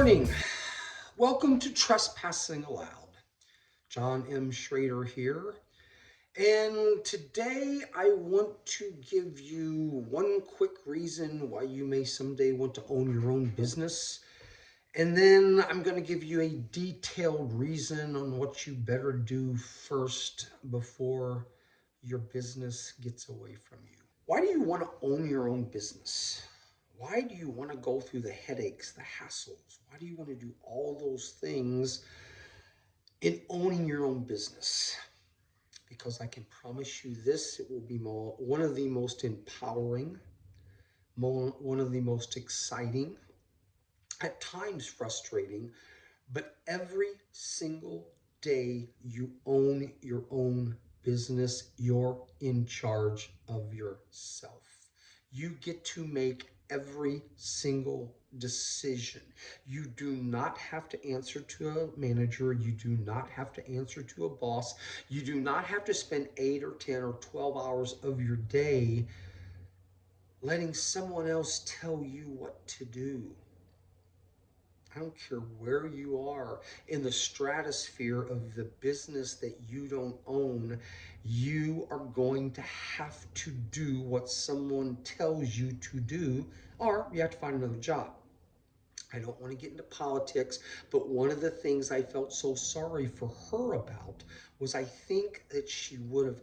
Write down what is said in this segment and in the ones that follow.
morning. Welcome to Trespassing Aloud. John M. Schrader here. And today I want to give you one quick reason why you may someday want to own your own business. And then I'm going to give you a detailed reason on what you better do first before your business gets away from you. Why do you want to own your own business? Why do you want to go through the headaches, the hassles? Why do you want to do all those things in owning your own business? Because I can promise you this, it will be one of the most empowering, one of the most exciting, at times frustrating, but every single day you own your own business, you're in charge of yourself. You get to make every single decision. You do not have to answer to a manager. You do not have to answer to a boss. You do not have to spend 8 or 10 or 12 hours of your day letting someone else tell you what to do. I don't care where you are in the stratosphere of the business that you don't own, you are going to have to do what someone tells you to do, or you have to find another job. I don't want to get into politics, but one of the things I felt so sorry for her about was I think that she would have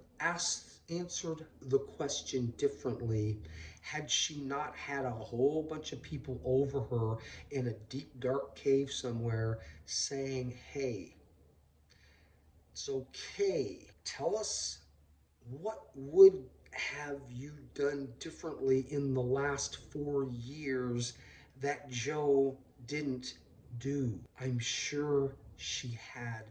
answered the question differently had she not had a whole bunch of people over her in a deep, dark cave somewhere saying, hey, it's okay. Tell us, what would have you done differently in the last 4 years that Joe didn't do? I'm sure she had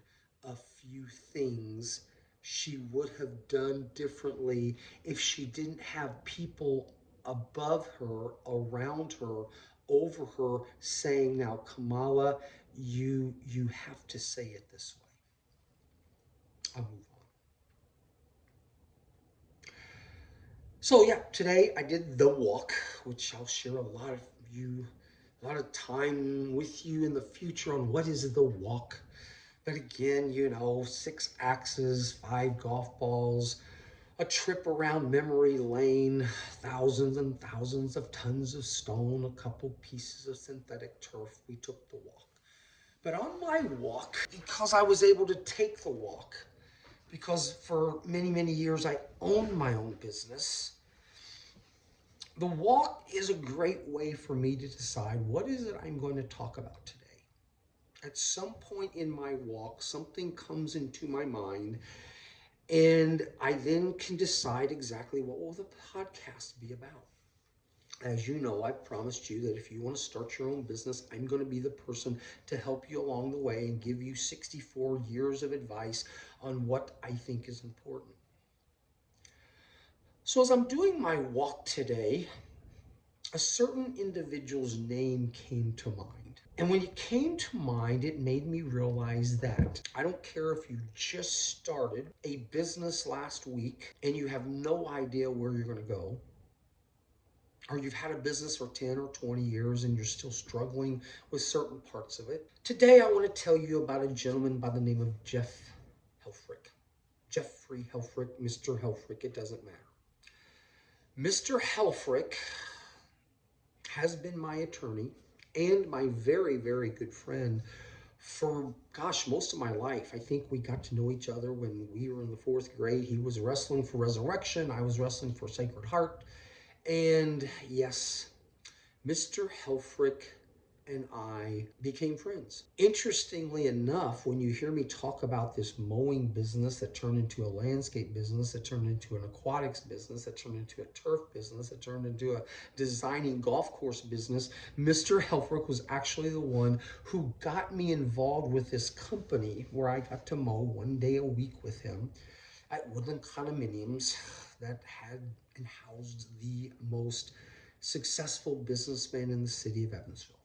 a few things she would have done differently if she didn't have people above her, around her, over her saying, now Kamala, you have to say it this way. I'll move on. So yeah, today I did the walk, which I'll share a lot of time with you in the future on what is the walk. But again, 6 axes, 5 golf balls, a trip around memory lane, thousands and thousands of tons of stone, a couple pieces of synthetic turf. We took the walk. But on my walk, because I was able to take the walk, because for many, many years I owned my own business, the walk is a great way for me to decide what is it I'm going to talk about today. At some point in my walk, something comes into my mind, and I then can decide exactly what will the podcast be about. As you know, I've promised you that if you want to start your own business, I'm going to be the person to help you along the way and give you 64 years of advice on what I think is important. So as I'm doing my walk today, a certain individual's name came to mind. And when it came to mind, it made me realize that I don't care if you just started a business last week and you have no idea where you're going to go, or you've had a business for 10 or 20 years and you're still struggling with certain parts of it. Today, I want to tell you about a gentleman by the name of Helfrich. Jeffrey Helfrich, Mr. Helfrich, it doesn't matter. Mr. Helfrich has been my attorney and my very, very good friend for, most of my life. I think we got to know each other when we were in the 4th grade. He was wrestling for Resurrection. I was wrestling for Sacred Heart. And yes, Mr. Helfrich and I became friends. Interestingly enough, when you hear me talk about this mowing business that turned into a landscape business, that turned into an aquatics business, that turned into a turf business, that turned into a designing golf course business, Mr. Helfrich was actually the one who got me involved with this company where I got to mow 1 day a week with him at Woodland Condominiums that had and housed the most successful businessman in the city of Evansville.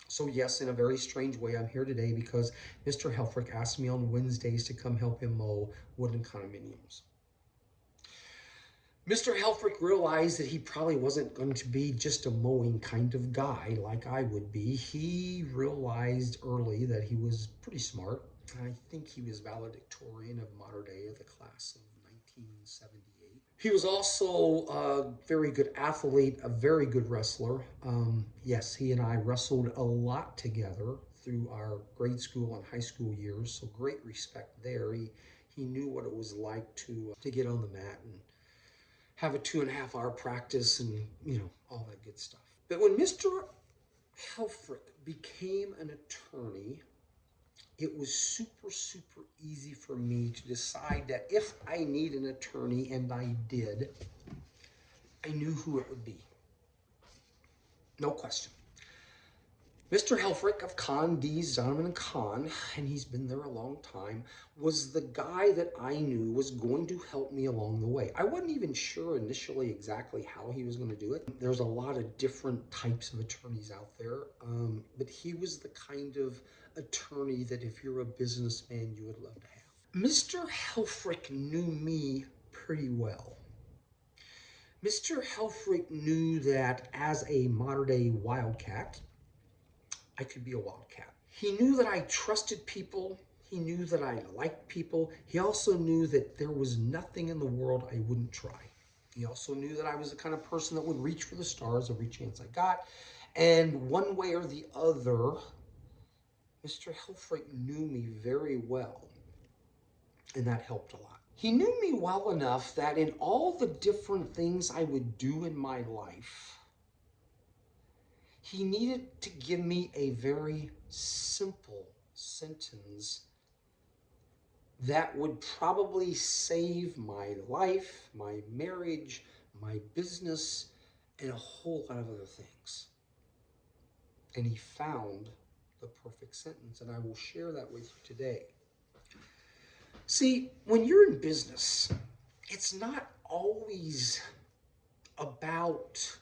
So yes, in a very strange way, I'm here today because Mr. Helfrich asked me on Wednesdays to come help him mow Woodland Condominiums. Mr. Helfrich realized that he probably wasn't going to be just a mowing kind of guy like I would be. He realized early that he was pretty smart. I think he was valedictorian of modern day of the class of 1978. He was also a very good athlete, a very good wrestler. Yes, he and I wrestled a lot together through our grade school and high school years, so great respect there. He knew what it was like to get on the mat and have a 2.5 hour practice and, all that good stuff. But when Mr. Helfrich became an attorney, it was super, super easy for me to decide that if I need an attorney, and I did, I knew who it would be. No question. Mr. Helfrich of Kahn, Dees, Donovan and Kahn, and he's been there a long time, was the guy that I knew was going to help me along the way. I wasn't even sure initially exactly how he was going to do it. There's a lot of different types of attorneys out there, but he was the kind of attorney that if you're a businessman, you would love to have. Mr. Helfrich knew me pretty well. Mr. Helfrich knew that as a modern-day wildcat, I could be a wildcat. He knew that I trusted people. He knew that I liked people. He also knew that there was nothing in the world I wouldn't try. He also knew that I was the kind of person that would reach for the stars every chance I got. And one way or the other, Mr. Helfrich knew me very well, and that helped a lot. He knew me well enough that in all the different things I would do in my life, he needed to give me a very simple sentence that would probably save my life, my marriage, my business, and a whole lot of other things. And he found the perfect sentence, and I will share that with you today. See, when you're in business, it's not always about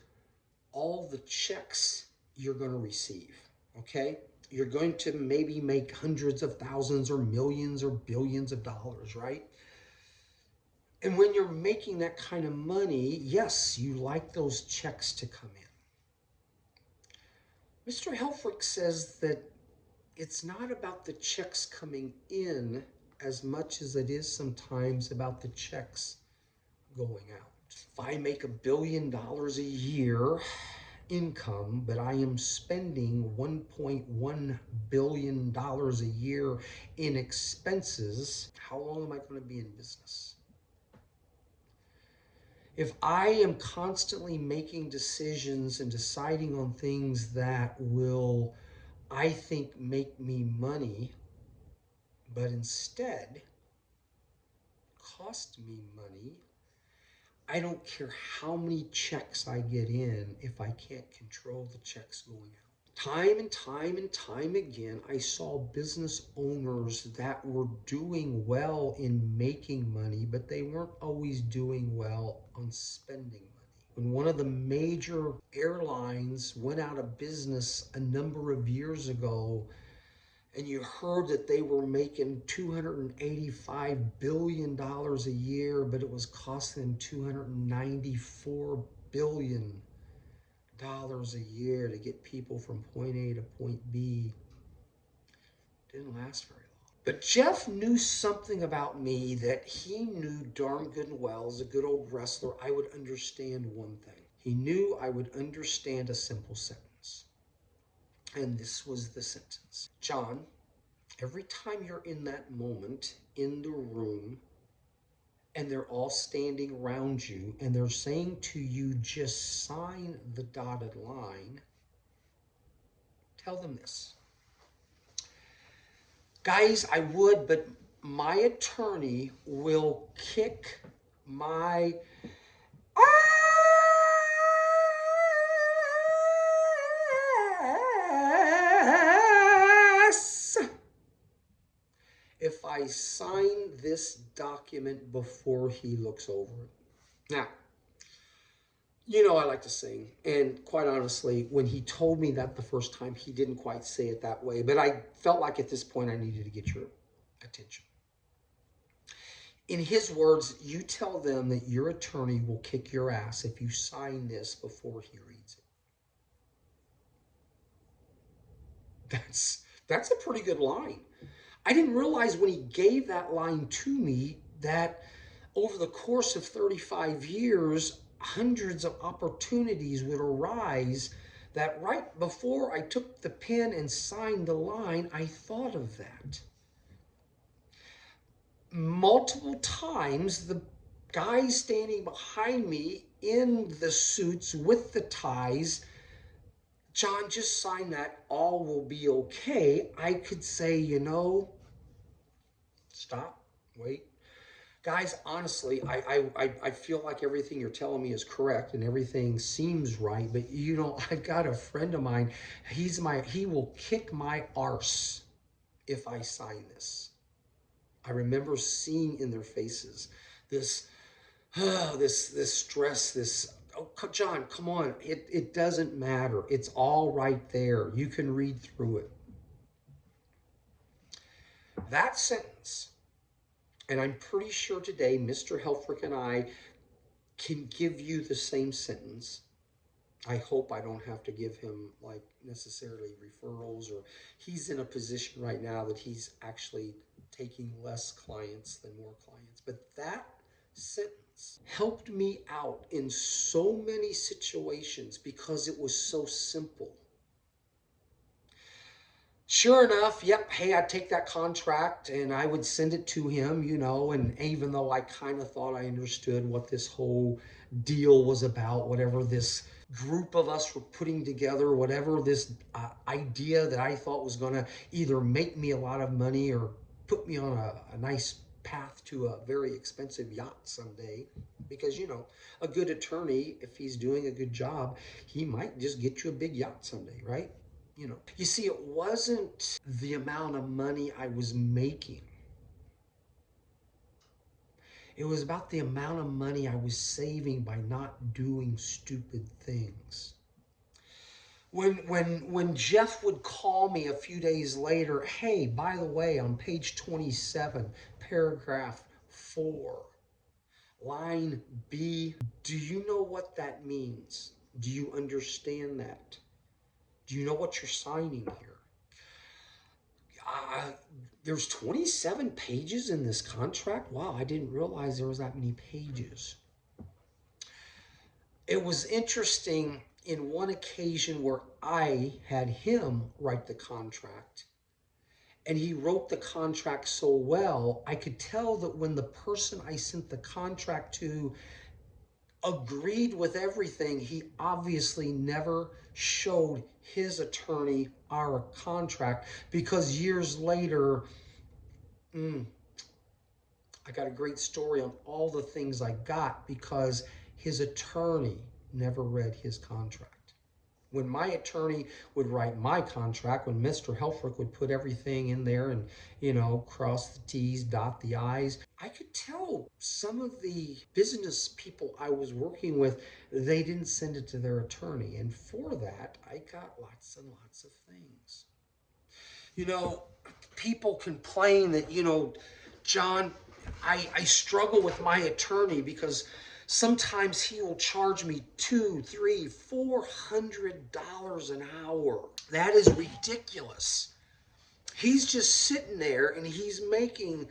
all the checks you're going to receive, okay? You're going to maybe make hundreds of thousands or millions or billions of dollars, right? And when you're making that kind of money, yes, you like those checks to come in. Mr. Helfrich says that it's not about the checks coming in as much as it is sometimes about the checks going out. If I make $1 billion a year income, but I am spending $1.1 billion a year in expenses, how long am I going to be in business? If I am constantly making decisions and deciding on things that will, I think, make me money, but instead cost me money, I don't care how many checks I get in if I can't control the checks going out. Time and time and time again, I saw business owners that were doing well in making money, but they weren't always doing well on spending money. When one of the major airlines went out of business a number of years ago, and you heard that they were making $285 billion a year, but it was costing them $294 billion a year to get people from point A to point B. It didn't last very long. But Jeff knew something about me that he knew darn good and well. As a good old wrestler, I would understand one thing. He knew I would understand a simple sentence. And this was the sentence. John, every time you're in that moment in the room and they're all standing around you and they're saying to you, just sign the dotted line, tell them this. Guys, I would, but my attorney will kick my ass if I sign this document before he looks over it. Now, I like to sing, and quite honestly, when he told me that the first time, he didn't quite say it that way, but I felt like at this point I needed to get your attention. In his words, you tell them that your attorney will kick your ass if you sign this before he reads it. That's a pretty good line. I didn't realize when he gave that line to me that over the course of 35 years, hundreds of opportunities would arise that right before I took the pen and signed the line, I thought of that. Multiple times, the guys standing behind me in the suits with the ties, John, just sign that, all will be okay. I could say, stop, wait. Guys, honestly, I feel like everything you're telling me is correct and everything seems right, but I've got a friend of mine, he will kick my arse if I sign this. I remember seeing in their faces this, this stress, this, oh, John, come on, it doesn't matter. It's all right there. You can read through it. That sentence, and I'm pretty sure today Mr. Helfrich and I can give you the same sentence. I hope I don't have to give him like necessarily referrals, or he's in a position right now that he's actually taking less clients than more clients. But that sentence helped me out in so many situations because it was so simple. Sure enough, yep, hey, I'd take that contract and I would send it to him, and even though I kind of thought I understood what this whole deal was about, whatever this group of us were putting together, whatever this idea that I thought was going to either make me a lot of money or put me on a nice path to a very expensive yacht someday. Because, a good attorney, if he's doing a good job, he might just get you a big yacht someday, right? You see, it wasn't the amount of money I was making. It was about the amount of money I was saving by not doing stupid things. When Jeff would call me a few days later, hey, by the way, on page 27, paragraph 4, line B, do you know what that means? Do you understand that? Do you know what you're signing here? Uh, there's 27 pages in this contract. Wow, I didn't realize there was that many pages. It was interesting in one occasion where I had him write the contract, and he wrote the contract so well, I could tell that when the person I sent the contract to agreed with everything, he obviously never showed his attorney our contract, because years later, I got a great story on all the things I got because his attorney never read his contract. When my attorney would write my contract, when Mr. Helfrich would put everything in there and, cross the T's, dot the I's, I could tell some of the business people I was working with, they didn't send it to their attorney. And for that, I got lots and lots of things. You know, People complain that, John, I struggle with my attorney because sometimes he will charge me $200, $300, $400 an hour. That is ridiculous. He's just sitting there and he's making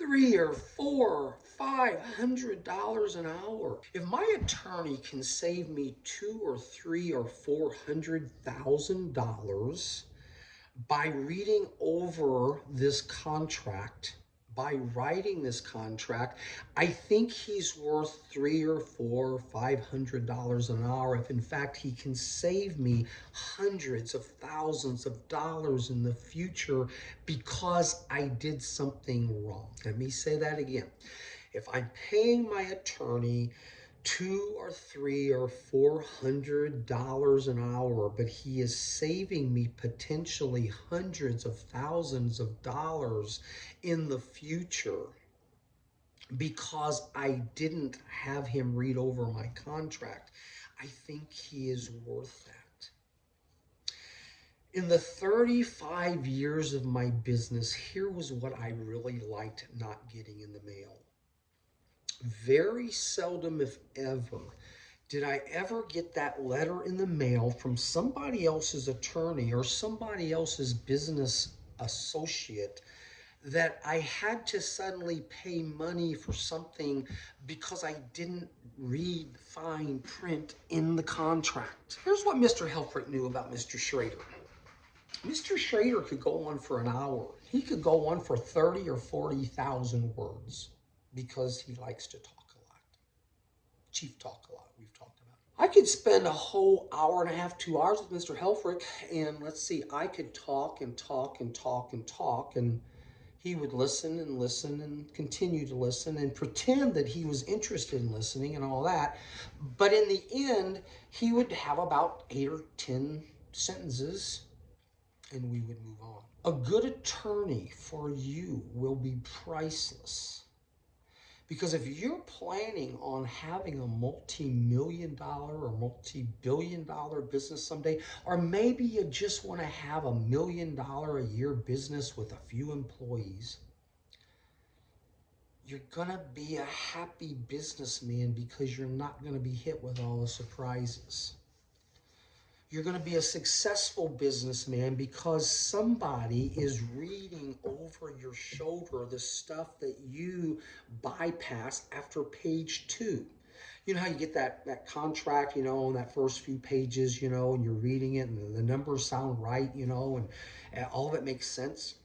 $300 or $400, $500 an hour. If my attorney can save me $200 or $300 or $400,000 by reading over this contract, by writing this contract, I think he's worth $300 or $400 or $500 an hour. If in fact he can save me hundreds of thousands of dollars in the future because I did something wrong. Let me say that again. If I'm paying my attorney $200 or $300 or $400 an hour, but he is saving me potentially hundreds of thousands of dollars in the future because I didn't have him read over my contract, I think he is worth that. In the 35 years of my business, here was what I really liked not getting in the mail. Very seldom, if ever, did I ever get that letter in the mail from somebody else's attorney or somebody else's business associate that I had to suddenly pay money for something because I didn't read fine print in the contract. Here's what Mr. Helfrich knew about Mr. Schrader. Mr. Schrader could go on for an hour. He could go on for 30 or 40,000 words because he likes to talk a lot. Chief talk a lot, we've talked about. I could spend a whole hour and a half, 2 hours with Mr. Helfrich, and let's see, I could talk and talk and talk and talk, and he would listen and listen and continue to listen and pretend that he was interested in listening and all that. But in the end, he would have about 8 or 10 sentences and we would move on. A good attorney for you will be priceless. Because if you're planning on having a multi-million dollar or multi-billion dollar business someday, or maybe you just want to have $1 million a year business with a few employees, you're going to be a happy businessman because you're not going to be hit with all the surprises. You're going to be a successful businessman because somebody is reading over your shoulder the stuff that you bypass after page 2. You know how you get that contract, on that first few pages, and you're reading it and the numbers sound right, and all of it makes sense?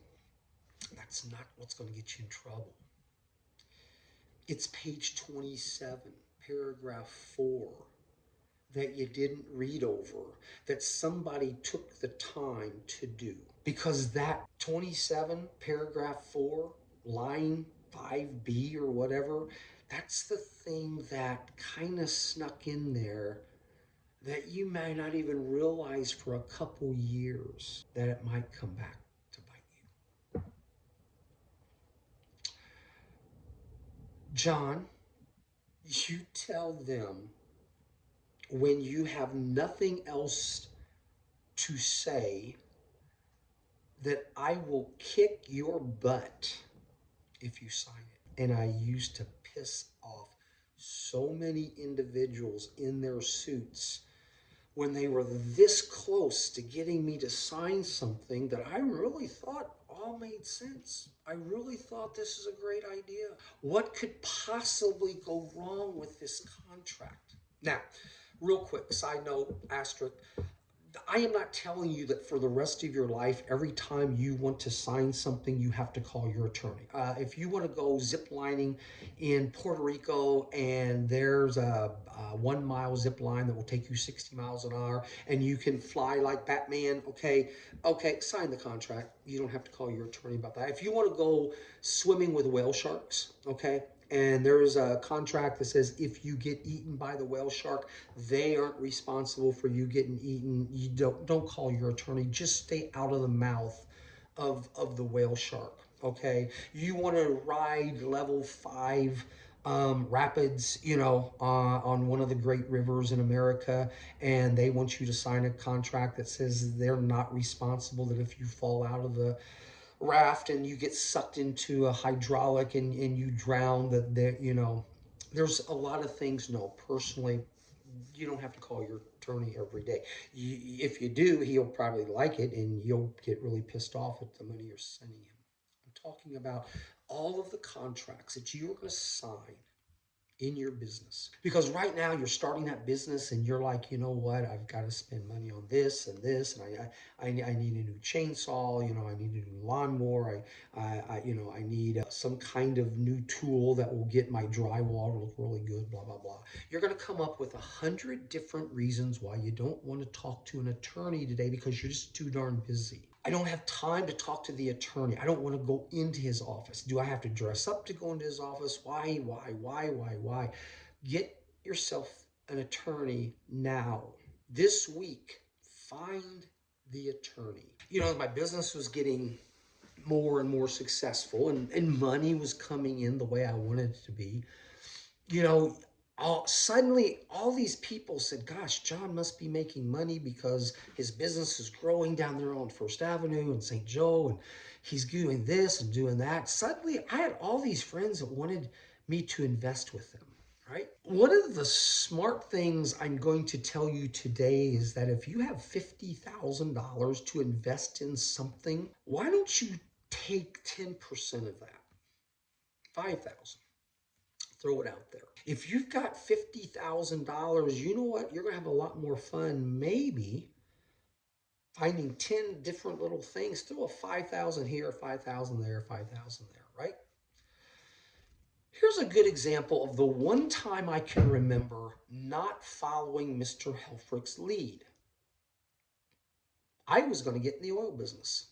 That's not what's going to get you in trouble. It's page 27, paragraph 4, that you didn't read over, that somebody took the time to do. Because that 27, paragraph 4, line 5B or whatever, that's the thing that kind of snuck in there that you may not even realize for a couple years that it might come back to bite you. John, you tell them when you have nothing else to say that I will kick your butt if you sign it. And I used to piss off so many individuals in their suits when they were this close to getting me to sign something that I really thought all made sense. I really thought this is a great idea. What could possibly go wrong with this contract? Now, real quick, side note, asterisk, I am not telling you that for the rest of your life, every time you want to sign something, you have to call your attorney. If you want to go zip lining in Puerto Rico and there's a 1 mile zip line that will take you 60 miles an hour and you can fly like Batman, okay, sign the contract. You don't have to call your attorney about that. If you want to go swimming with whale sharks, okay, and there's a contract that says if you get eaten by the whale shark, they aren't responsible for you getting eaten. You don't call your attorney. Just stay out of the mouth of the whale shark. Okay, you want to ride level 5 rapids, on one of the great rivers in America, and they want you to sign a contract that says they're not responsible. That if you fall out of the raft and you get sucked into a hydraulic and you drown, there's a lot of things. No, personally, you don't have to call your attorney every day. If you do, he'll probably like it and you'll get really pissed off at the money you're sending him. I'm talking about all of the contracts that you're going to sign in your business. Because right now you're starting that business and you're like, you know what, I've got to spend money on this and this, and I need a new chainsaw, I need a new lawnmower, I need some kind of new tool that will get my drywall to look really good, blah, blah, blah. You're going to come up with 100 different reasons why you don't want to talk to an attorney today because you're just too darn busy. I don't have time to talk to the attorney. I don't want to go into his office. Do I have to dress up to go into his office? Why? Get yourself an attorney now. This week, find the attorney. My business was getting more and more successful and money was coming in the way I wanted it to be. you know, suddenly all these people said, gosh, John must be making money because his business is growing down there on First Avenue in St. Joe, and he's doing this and doing that. Suddenly I had all these friends that wanted me to invest with them, right? One of the smart things I'm going to tell you today is that if you have $50,000 to invest in something, why don't you take 10% of that? 5,000. Throw it out there. If you've got $50,000, you know what? You're going to have a lot more fun maybe finding 10 different little things. Throw a 5,000 here, 5,000 there, 5,000 there, right? Here's a good example of the one time I can remember not following Mr. Helfrich's lead. I was going to get in the oil business.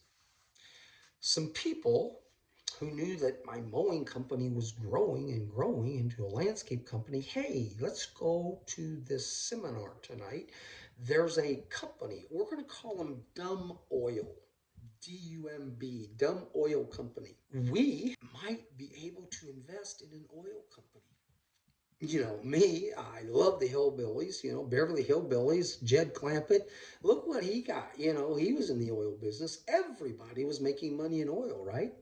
Some people who knew that my mowing company was growing and growing into a landscape company, hey, let's go to this seminar tonight. There's a company, we're going to call them Dumb Oil. D-U-M-B, Dumb Oil Company. We might be able to invest in an oil company. You know, me, I love the Hillbillies, Beverly Hillbillies, Jed Clampett. Look what he got. He was in the oil business. Everybody was making money in oil, right?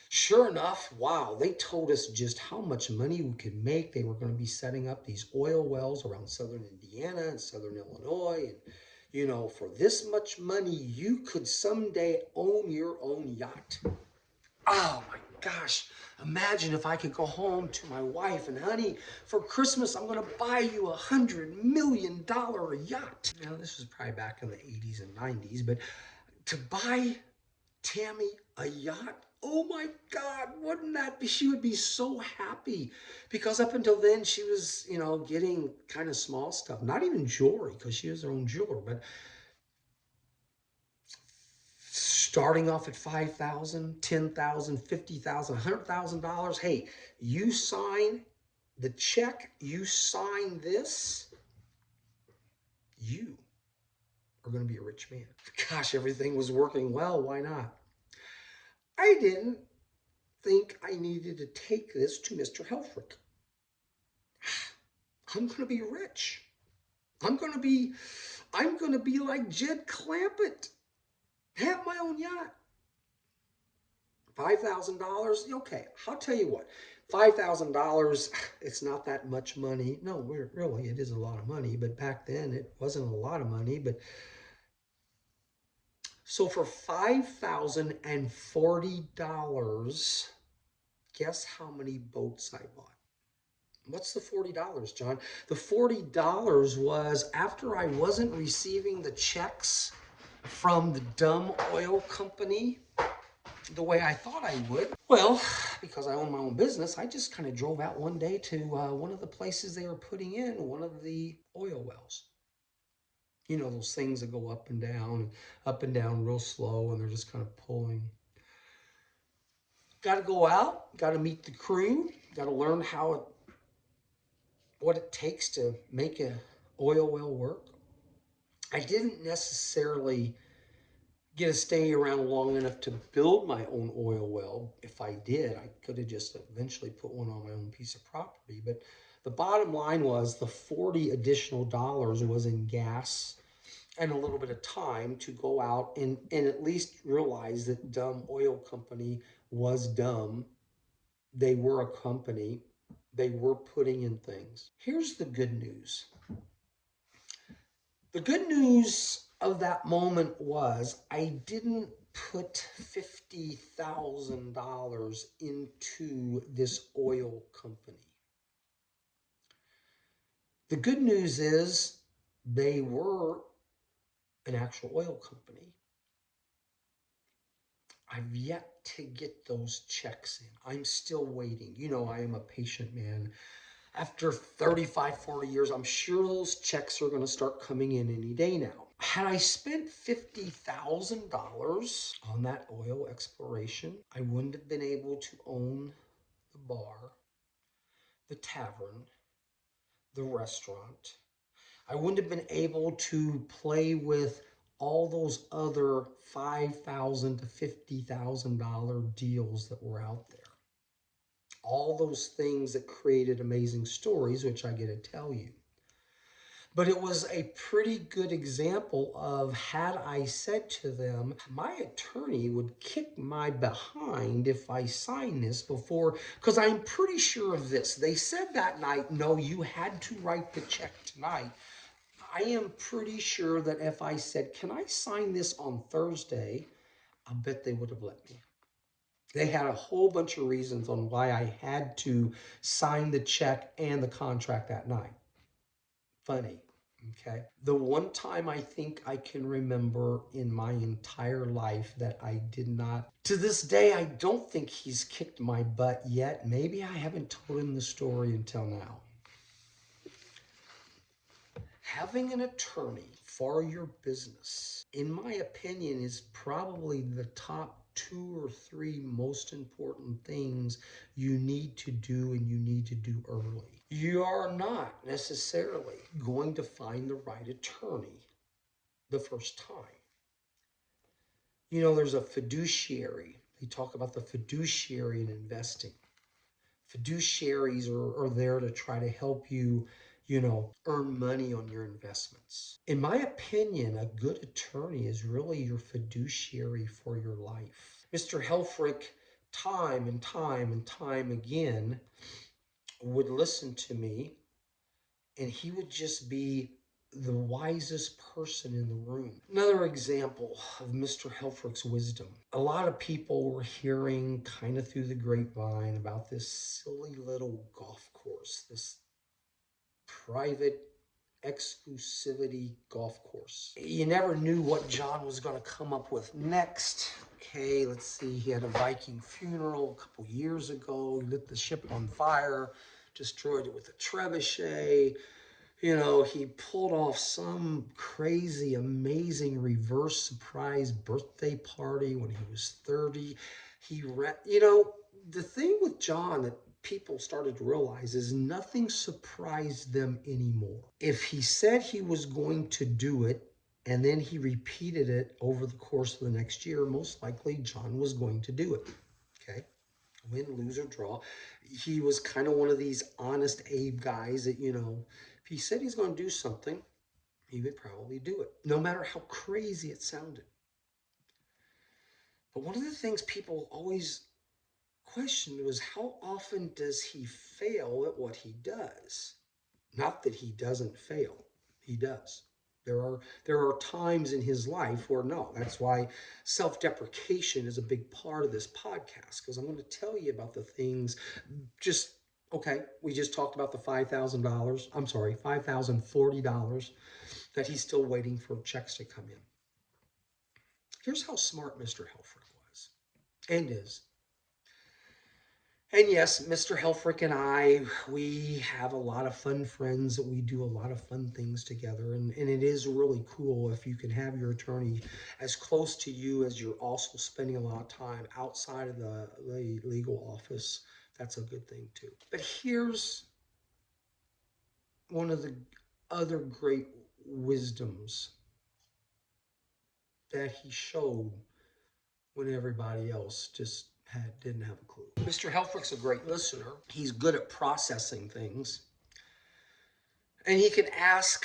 Sure enough, wow, they told us just how much money we could make. They were going to be setting up these oil wells around southern Indiana and southern Illinois. And, for this much money, you could someday own your own yacht. Oh my gosh, imagine if I could go home to my wife and, honey, for Christmas, I'm going to buy you $100 million yacht. Now, this was probably back in the 80s and 90s, but to buy Tammy a yacht, oh my God, wouldn't that be? She would be so happy because up until then she was, getting kind of small stuff, not even jewelry because she has her own jeweler, but starting off at 5,000, 10,000, 50,000, $100,000. Hey, you sign the check, you sign this, you are going to be a rich man. Gosh, everything was working well. Why not? I didn't think I needed to take this to Mr. Helfrich. I'm going to be rich. I'm going to be like Jed Clampett. Have my own yacht. $5,000. Okay, I'll tell you what. $5,000, it's not that much money. No, really, it is a lot of money. But back then, it wasn't a lot of money. But so for $5,040, guess how many boats I bought? What's the $40, John? The $40 was after I wasn't receiving the checks from the Dumb Oil Company the way I thought I would. Well, because I own my own business, I just kind of drove out one day to one of the places they were putting in one of the oil wells. You know, those things that go up and down real slow, and they're just kind of pulling. Got to go out, got to meet the crew, got to learn what it takes to make an oil well work. I didn't necessarily get to stay around long enough to build my own oil well. If I did, I could have just eventually put one on my own piece of property. But the bottom line was the $40 additional was in gas and a little bit of time to go out and at least realize that Dumb Oil Company was dumb. They were a company. They were putting in things. Here's the good news. The good news of that moment was I didn't put $50,000 into this oil company. The good news is they were an actual oil company. I've yet to get those checks in. I'm still waiting. I am a patient man. After 35, 40 years, I'm sure those checks are going to start coming in any day now. Had I spent $50,000 on that oil exploration, I wouldn't have been able to own the bar, the tavern, the restaurant. I wouldn't have been able to play with all those other $5,000 to $50,000 deals that were out there. All those things that created amazing stories, which I get to tell you. But it was a pretty good example of had I said to them, my attorney would kick my behind if I sign this before, because I'm pretty sure of this. They said that night, no, you had to write the check tonight. I am pretty sure that if I said, can I sign this on Thursday? I bet they would have let me. They had a whole bunch of reasons on why I had to sign the check and the contract that night. Funny. Okay. The one time I think I can remember in my entire life that I did not, to this day, I don't think he's kicked my butt yet. Maybe I haven't told him the story until now. Having an attorney for your business, in my opinion, is probably the top 2 or 3 most important things you need to do and you need to do early. You are not necessarily going to find the right attorney the first time. You know, there's a fiduciary. They talk about the fiduciary in investing. Fiduciaries are there to try to help you, earn money on your investments. In my opinion, a good attorney is really your fiduciary for your life. Mr. Helfrich, time and time and time again, would listen to me, and he would just be the wisest person in the room. Another example of Mr. Helfrich's wisdom. A lot of people were hearing kind of through the grapevine about this silly little golf course, this private exclusivity golf course. You never knew what John was going to come up with next. Okay, let's see. He had a Viking funeral a couple years ago. He lit the ship on fire, destroyed it with a trebuchet. He pulled off some crazy, amazing reverse surprise birthday party when he was 30. The thing with John that people started to realize is nothing surprised them anymore. If he said he was going to do it, and then he repeated it over the course of the next year, most likely John was going to do it. Okay? Win, lose, or draw. He was kind of one of these honest Abe guys that, if he said he's going to do something, he would probably do it, no matter how crazy it sounded. But one of the things people always questioned was how often does he fail at what he does? Not that he doesn't fail, he does. There are times in his life where no. That's why self-deprecation is a big part of this podcast, because I'm going to tell you about the things. We just talked about the $5,040 that he's still waiting for checks to come in. Here's how smart Mr. Helfrich was and is. And yes, Mr. Helfrich and I, we have a lot of fun friends that we do a lot of fun things together. And it is really cool if you can have your attorney as close to you as you're also spending a lot of time outside of the legal office. That's a good thing too. But here's one of the other great wisdoms that he showed when everybody else just didn't have a clue. Mr. Helfrich's a great listener. He's good at processing things. And he can ask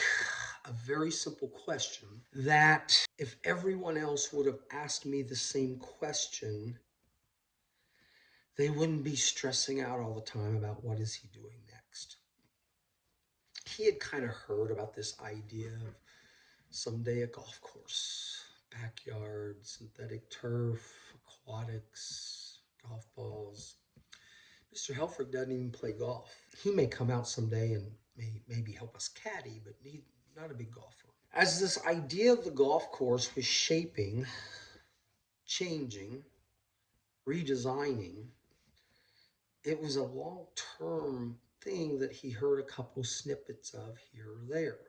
a very simple question that if everyone else would have asked me the same question, they wouldn't be stressing out all the time about what is he doing next. He had kind of heard about this idea of someday a golf course, backyard, synthetic turf, aquatics, golf balls. Mr. Helfrich doesn't even play golf. He may come out someday and maybe help us caddy, but he's not a big golfer. As this idea of the golf course was shaping, changing, redesigning, it was a long-term thing that he heard a couple snippets of here or there.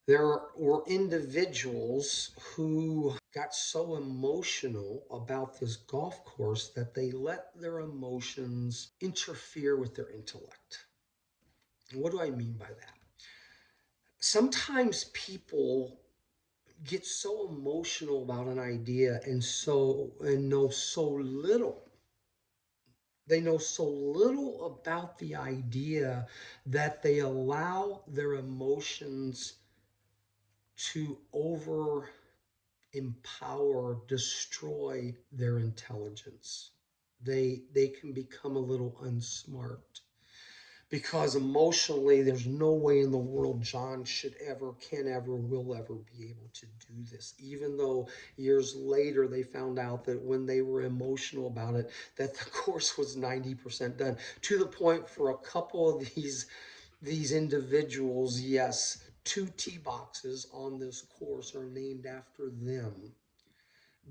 There were individuals who got so emotional about this golf course that they let their emotions interfere with their intellect. And what do I mean by that? Sometimes people get so emotional about an idea and know so little They know so little about the idea that they allow their emotions to empower, destroy their intelligence. They can become a little unsmart because emotionally there's no way in the world John should ever, can ever, will ever be able to do this, even though years later they found out that when they were emotional about it, that the course was 90% done, to the point for a couple of these individuals, yes, 2 tee boxes on this course are named after them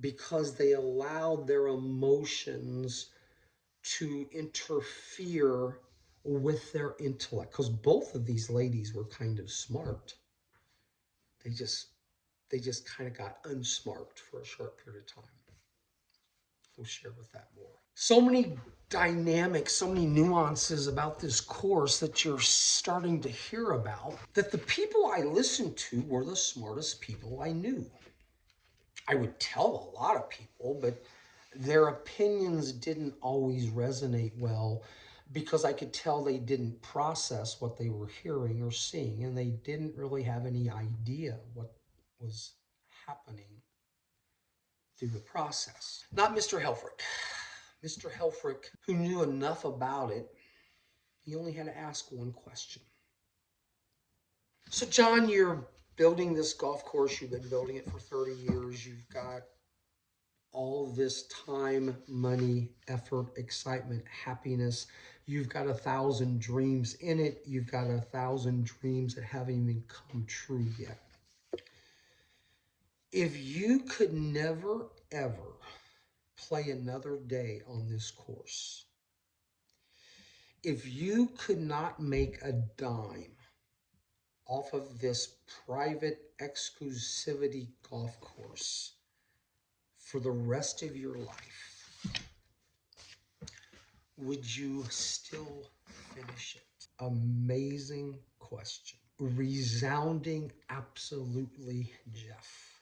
because they allowed their emotions to interfere with their intellect. Because both of these ladies were kind of smart. They just they just kind of got unsmart for a short period of time. We'll share with that more. So many dynamics, so many nuances about this course that you're starting to hear about, that the people I listened to were the smartest people I knew. I would tell a lot of people, but their opinions didn't always resonate well because I could tell they didn't process what they were hearing or seeing, and they didn't really have any idea what was happening through the process. Not Mr. Helfrich. Mr. Helfrich, who knew enough about it, he only had to ask one question. So, John, you're building this golf course. You've been building it for 30 years. You've got all this time, money, effort, excitement, happiness. You've got 1,000 dreams in it. You've got 1,000 dreams that haven't even come true yet. If you could never, ever play another day on this course, if you could not make a dime off of this private exclusivity golf course for the rest of your life, would you still finish it? Amazing question. Resounding absolutely, Jeff.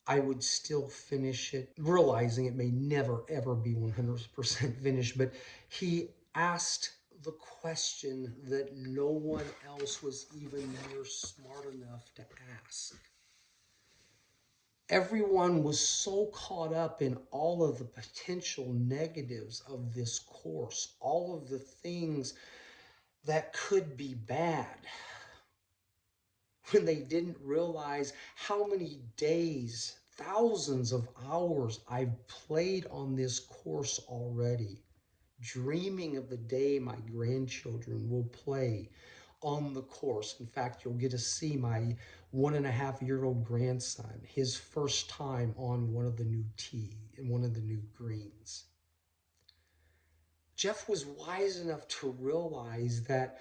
I would still finish it, realizing it may never ever be 100% finished, but he asked the question that no one else was even near smart enough to ask. Everyone was so caught up in all of the potential negatives of this course, all of the things that could be bad, when they didn't realize how many days, thousands of hours I've played on this course already, dreaming of the day my grandchildren will play on the course. In fact, you'll get to see my 1.5-year-old grandson, his first time on one of the new tee and one of the new greens. Jeff was wise enough to realize that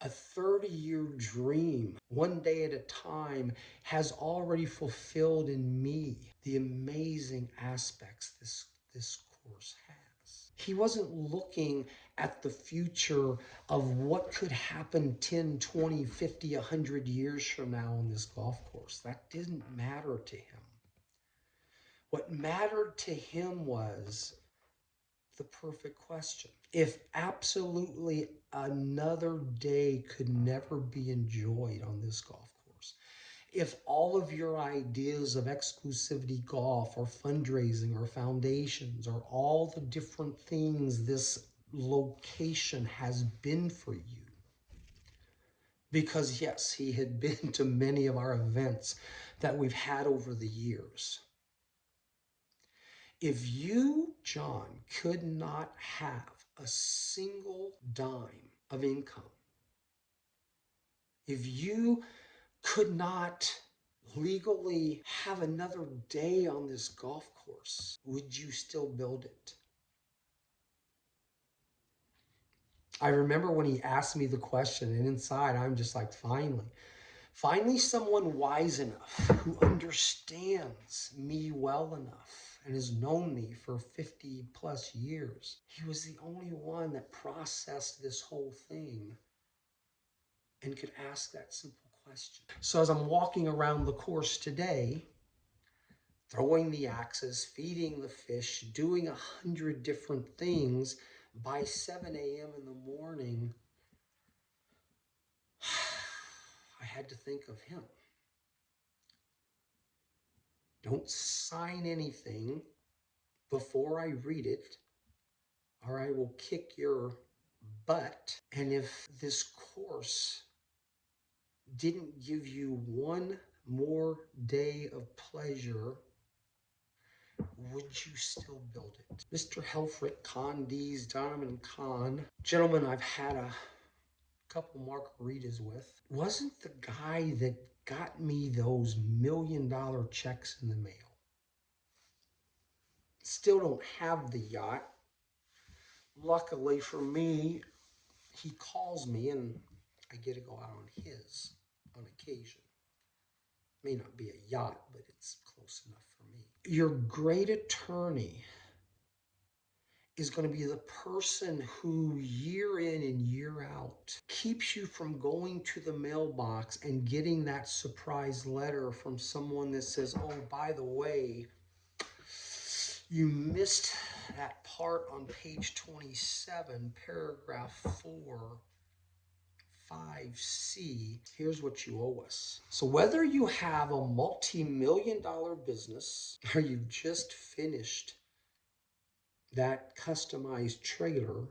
a 30-year dream, one day at a time, has already fulfilled in me the amazing aspects this course has. He wasn't looking at the future of what could happen 10, 20, 50, 100 years from now on this golf course. That didn't matter to him. What mattered to him was the perfect question. If absolutely another day could never be enjoyed on this golf course, if all of your ideas of exclusivity golf or fundraising or foundations or all the different things this location has been for you, because yes, he had been to many of our events that we've had over the years. If you, John, could not have a single dime of income, if you could not legally have another day on this golf course, would you still build it? I remember when he asked me the question, and inside I'm just like, finally someone wise enough who understands me well enough and has known me for 50 plus years. He was the only one that processed this whole thing and could ask that simple question. So as I'm walking around the course today, throwing the axes, feeding the fish, doing 100 different things. By 7 a.m. in the morning, I had to think of him. Don't sign anything before I read it, or I will kick your butt. And if this course didn't give you one more day of pleasure, would you still build it? Mr. Helfrich, Con D's, Donovan Con, gentlemen I've had a couple margaritas with, wasn't the guy that got me those $1 million checks in the mail. Still don't have the yacht. Luckily for me, he calls me and I get to go out on his on occasion. May not be a yacht, but it's close enough for me. Your great attorney is going to be the person who year in and year out keeps you from going to the mailbox and getting that surprise letter from someone that says, oh, by the way, you missed that part on page 27, paragraph 4, 5C. Here's what you owe us. So whether you have a multi-million-dollar business or you've just finished that customized trailer,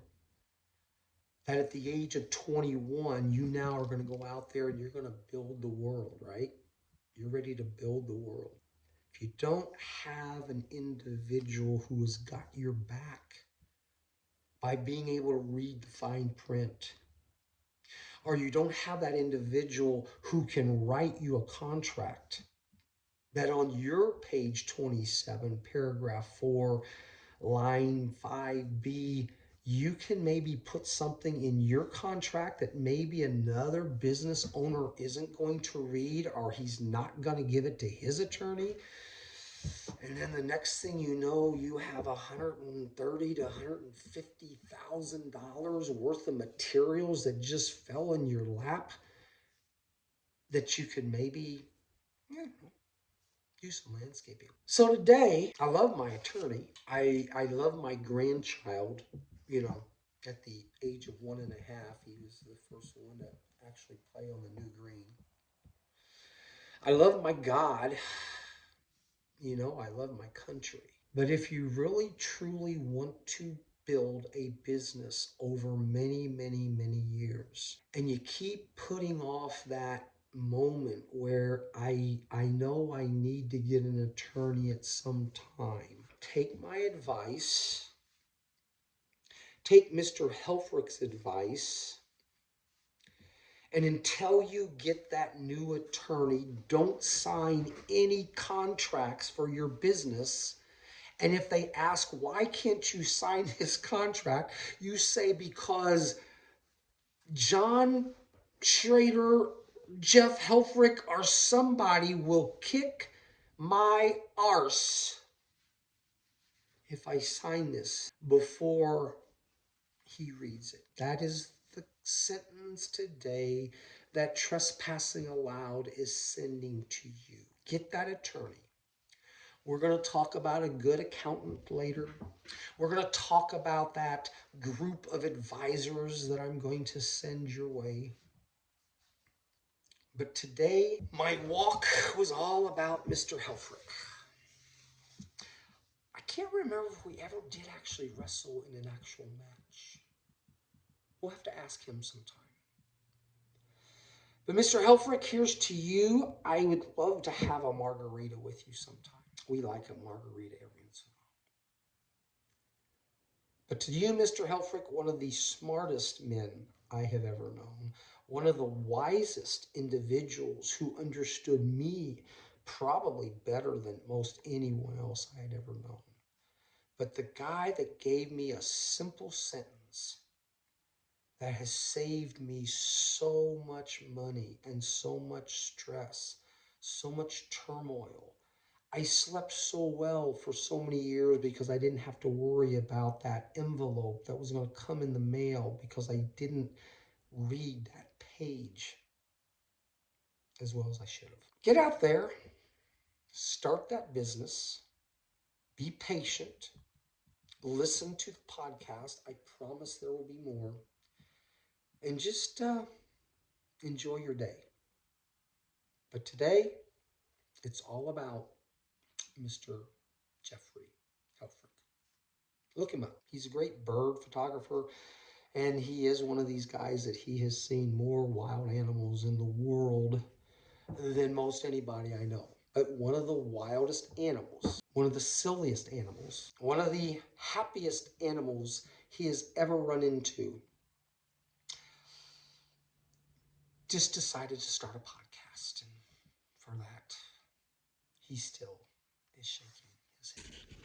that at the age of 21, you now are going to go out there and you're going to build the world, right? You're ready to build the world. If you don't have an individual who has got your back by being able to read the fine print, or you don't have that individual who can write you a contract that on your page 27, paragraph 4, line 5B, you can maybe put something in your contract that maybe another business owner isn't going to read, or he's not going to give it to his attorney. And then the next thing you know, you have $130,000 to $150,000 worth of materials that just fell in your lap that you could maybe do some landscaping. So today, I love my attorney. I love my grandchild. You know, at the age of 1.5, he was the first one to actually play on the new green. I love my God. You know, I love my country. But if you really truly want to build a business over many, many, many years, and you keep putting off that moment where I know I need to get an attorney at some time, take my advice, take Mr. Helfrich's advice, and until you get that new attorney, don't sign any contracts for your business. And if they ask, why can't you sign this contract? You say, because John Schrader, Jeff Helfrich, or somebody will kick my arse if I sign this before he reads it. That is the sentence today that Trespassing Aloud is sending to you. Get that attorney. We're going to talk about a good accountant later. We're going to talk about that group of advisors that I'm going to send your way. But today, my walk was all about Mr. Helfrich. I can't remember if we ever did actually wrestle in an actual match. We'll have to ask him sometime. But Mr. Helfrich, here's to you. I would love to have a margarita with you sometime. We like a margarita every once in a while. But to you, Mr. Helfrich, one of the smartest men I have ever known, one of the wisest individuals who understood me probably better than most anyone else I had ever known. But the guy that gave me a simple sentence that has saved me so much money and so much stress, so much turmoil. I slept so well for so many years because I didn't have to worry about that envelope that was going to come in the mail because I didn't read that page as well as I should have. Get out there, Start that business. Be patient. Listen to the podcast. I promise there will be more. And just enjoy your day. But today, it's all about Mr. Jeffrey Helfrich. Look him up. He's a great bird photographer, and he is one of these guys that he has seen more wild animals in the world than most anybody I know. But one of the wildest animals, one of the silliest animals, one of the happiest animals he has ever run into, just decided to start a podcast. And for that, he still is shaking his head.